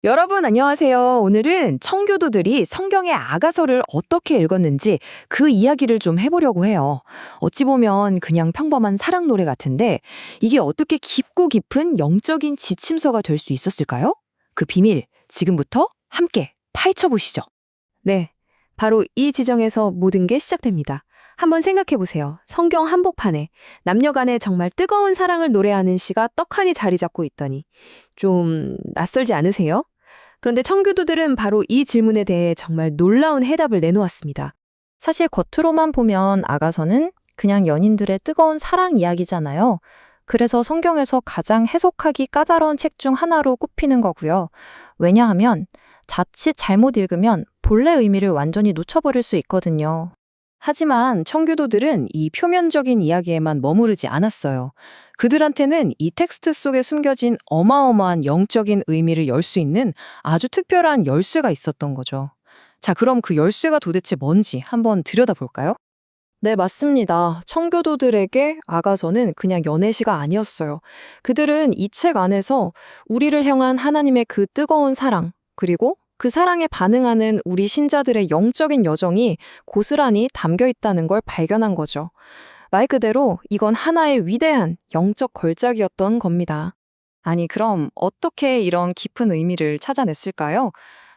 여러분 안녕하세요. 오늘은 청교도들이 성경의 아가서를 어떻게 읽었는지 그 이야기를 좀 해보려고 해요. 어찌 보면 그냥 평범한 사랑 노래 같은데 이게 어떻게 깊고 깊은 영적인 지침서가 될 수 있었을까요? 그 비밀 지금부터 함께 파헤쳐 보시죠. 네, 바로 이 지정에서 모든 게 시작됩니다. 한번 생각해 보세요. 성경 한복판에 남녀 간의 정말 뜨거운 사랑을 노래하는 시가 떡하니 자리 잡고 있더니 좀 낯설지 않으세요? 그런데 청교도들은 바로 이 질문에 대해 정말 놀라운 해답을 내놓았습니다. 사실 겉으로만 보면 아가서는 그냥 연인들의 뜨거운 사랑 이야기잖아요. 그래서 성경에서 가장 해석하기 까다로운 책 중 하나로 꼽히는 거고요. 왜냐하면 자칫 잘못 읽으면 본래 의미를 완전히 놓쳐버릴 수 있거든요. 하지만 청교도들은 이 표면적인 이야기에만 머무르지 않았어요. 그들한테는 이 텍스트 속에 숨겨진 어마어마한 영적인 의미를 열 수 있는 아주 특별한 열쇠가 있었던 거죠. 자, 그럼 그 열쇠가 도대체 뭔지 한번 들여다볼까요? 네, 맞습니다. 청교도들에게 아가서는 그냥 연애시가 아니었어요. 그들은 이 책 안에서 우리를 향한 하나님의 그 뜨거운 사랑, 그리고 그 사랑에 반응하는 우리 신자들의 영적인 여정이 고스란히 담겨 있다는 걸 발견한 거죠. 말 그대로 이건 하나의 위대한 영적 걸작이었던 겁니다. 아니, 그럼 어떻게 이런 깊은 의미를 찾아냈을까요?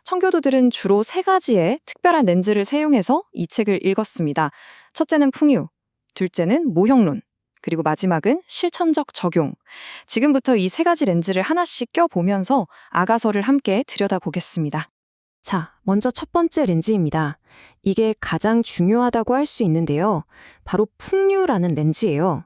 청교도들은 주로 세 가지의 특별한 렌즈를 사용해서 이 책을 읽었습니다. 첫째는 풍유, 둘째는 모형론, 그리고 마지막은 실천적 적용. 지금부터 이 세 가지 렌즈를 하나씩 껴보면서 아가서를 함께 들여다보겠습니다. 자, 먼저 첫 번째 렌즈입니다. 이게 가장 중요하다고 할 수 있는데요. 바로 풍류라는 렌즈예요.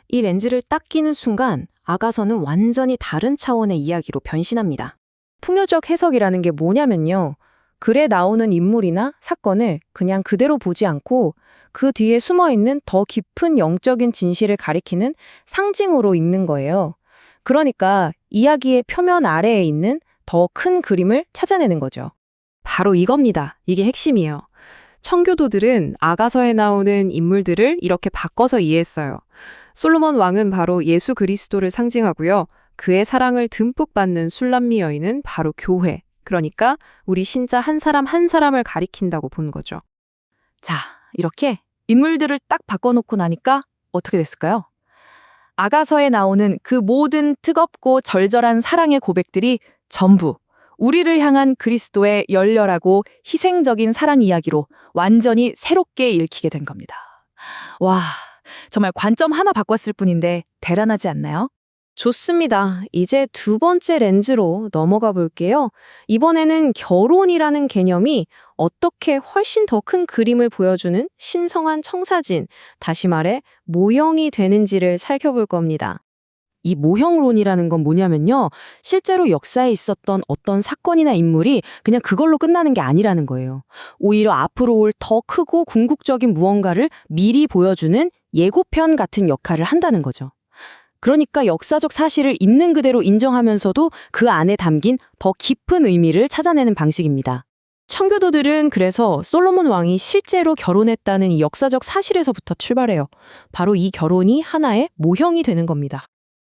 이 렌즈를 딱 끼는 순간 아가서는 완전히 다른 차원의 이야기로 변신합니다. 풍요적 해석이라는 게 뭐냐면요. 글에 나오는 인물이나 사건을 그냥 그대로 보지 않고 그 뒤에 숨어있는 더 깊은 영적인 진실을 가리키는 상징으로 읽는 거예요. 그러니까 이야기의 표면 아래에 있는 더 큰 그림을 찾아내는 거죠. 바로 이겁니다. 이게 핵심이에요. 청교도들은 아가서에 나오는 인물들을 이렇게 바꿔서 이해했어요. 솔로몬 왕은 바로 예수 그리스도를 상징하고요. 그의 사랑을 듬뿍 받는 술람미 여인은 바로 교회, 그러니까 우리 신자 한 사람 한 사람을 가리킨다고 본 거죠. 자, 이렇게 인물들을 딱 바꿔놓고 나니까 어떻게 됐을까요? 아가서에 나오는 그 모든 뜨겁고 절절한 사랑의 고백들이 전부 우리를 향한 그리스도의 열렬하고 희생적인 사랑 이야기로 완전히 새롭게 읽히게 된 겁니다. 와, 정말 관점 하나 바꿨을 뿐인데 대단하지 않나요? 좋습니다. 이제 두 번째 렌즈로 넘어가 볼게요. 이번에는 결혼이라는 개념이 어떻게 훨씬 더 큰 그림을 보여주는 신성한 청사진, 다시 말해 모형이 되는지를 살펴볼 겁니다. 이 모형론이라는 건 뭐냐면요. 실제로 역사에 있었던 어떤 사건이나 인물이 그냥 그걸로 끝나는 게 아니라는 거예요. 오히려 앞으로 올 더 크고 궁극적인 무언가를 미리 보여주는 예고편 같은 역할을 한다는 거죠. 그러니까 역사적 사실을 있는 그대로 인정하면서도 그 안에 담긴 더 깊은 의미를 찾아내는 방식입니다. 청교도들은 그래서 솔로몬 왕이 실제로 결혼했다는 이 역사적 사실에서부터 출발해요. 바로 이 결혼이 하나의 모형이 되는 겁니다.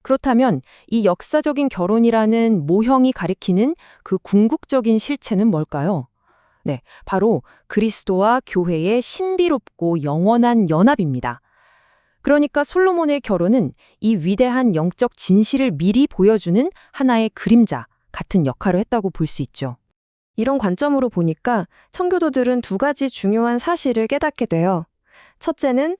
그렇다면 이 역사적인 결혼이라는 모형이 가리키는 그 궁극적인 실체는 뭘까요? 네, 바로 그리스도와 교회의 신비롭고 영원한 연합입니다. 그러니까 솔로몬의 결혼은 이 위대한 영적 진실을 미리 보여주는 하나의 그림자 같은 역할을 했다고 볼 수 있죠. 이런 관점으로 보니까 청교도들은 두 가지 중요한 사실을 깨닫게 돼요. 첫째는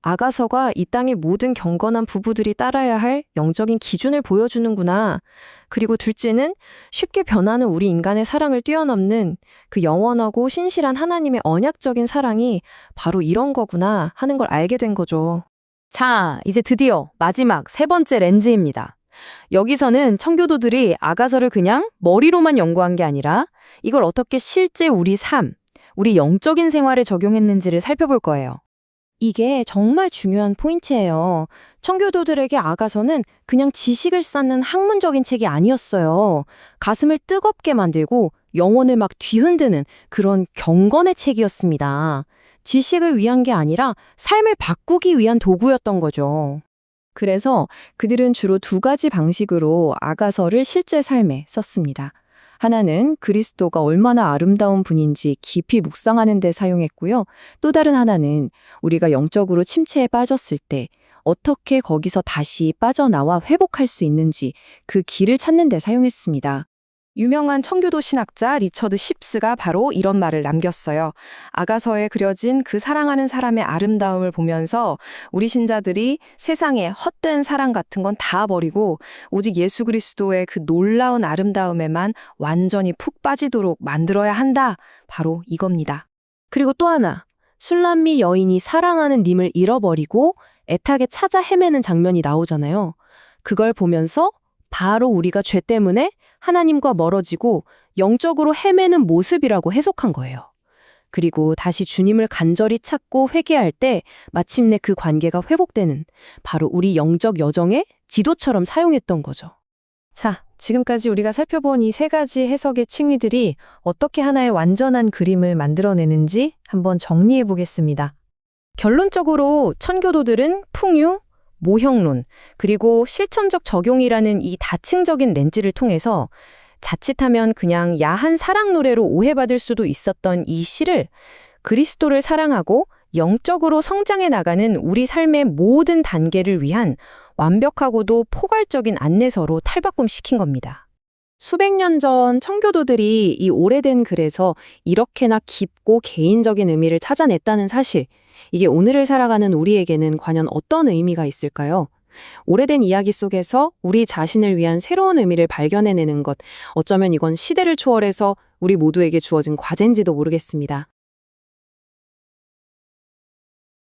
아가서가 이 땅의 모든 경건한 부부들이 따라야 할 영적인 기준을 보여주는구나. 그리고 둘째는 쉽게 변하는 우리 인간의 사랑을 뛰어넘는 그 영원하고 신실한 하나님의 언약적인 사랑이 바로 이런 거구나 하는 걸 알게 된 거죠. 자, 이제 드디어 마지막 세 번째 렌즈입니다. 여기서는 청교도들이 아가서를 그냥 머리로만 연구한 게 아니라 이걸 어떻게 실제 우리 삶, 우리 영적인 생활에 적용했는지를 살펴볼 거예요. 이게 정말 중요한 포인트예요. 청교도들에게 아가서는 그냥 지식을 쌓는 학문적인 책이 아니었어요. 가슴을 뜨겁게 만들고 영혼을 막 뒤흔드는 그런 경건의 책이었습니다. 지식을 위한 게 아니라 삶을 바꾸기 위한 도구였던 거죠. 그래서 그들은 주로 두 가지 방식으로 아가서를 실제 삶에 썼습니다. 하나는 그리스도가 얼마나 아름다운 분인지 깊이 묵상하는 데 사용했고요. 또 다른 하나는 우리가 영적으로 침체에 빠졌을 때 어떻게 거기서 다시 빠져나와 회복할 수 있는지 그 길을 찾는 데 사용했습니다. 유명한 청교도 신학자 리처드 십스가 바로 이런 말을 남겼어요. 아가서에 그려진 그 사랑하는 사람의 아름다움을 보면서 우리 신자들이 세상에 헛된 사랑 같은 건 다 버리고 오직 예수 그리스도의 그 놀라운 아름다움에만 완전히 푹 빠지도록 만들어야 한다. 바로 이겁니다. 그리고 또 하나, 술람미 여인이 사랑하는 님을 잃어버리고 애타게 찾아 헤매는 장면이 나오잖아요. 그걸 보면서 바로 우리가 죄 때문에 하나님과 멀어지고 영적으로 헤매는 모습이라고 해석한 거예요. 그리고 다시 주님을 간절히 찾고 회개할 때 마침내 그 관계가 회복되는 바로 우리 영적 여정의 지도처럼 사용했던 거죠. 자, 지금까지 우리가 살펴본 이 세 가지 해석의 층위들이 어떻게 하나의 완전한 그림을 만들어내는지 한번 정리해 보겠습니다. 결론적으로 천교도들은 풍요, 모형론, 그리고 실천적 적용이라는 이 다층적인 렌즈를 통해서 자칫하면 그냥 야한 사랑 노래로 오해받을 수도 있었던 이 시를 그리스도를 사랑하고 영적으로 성장해 나가는 우리 삶의 모든 단계를 위한 완벽하고도 포괄적인 안내서로 탈바꿈시킨 겁니다. 수백 년 전 청교도들이 이 오래된 글에서 이렇게나 깊고 개인적인 의미를 찾아냈다는 사실, 이게 오늘을 살아가는 우리에게는 과연 어떤 의미가 있을까요? 오래된 이야기 속에서 우리 자신을 위한 새로운 의미를 발견해내는 것, 어쩌면 이건 시대를 초월해서 우리 모두에게 주어진 과제인지도 모르겠습니다.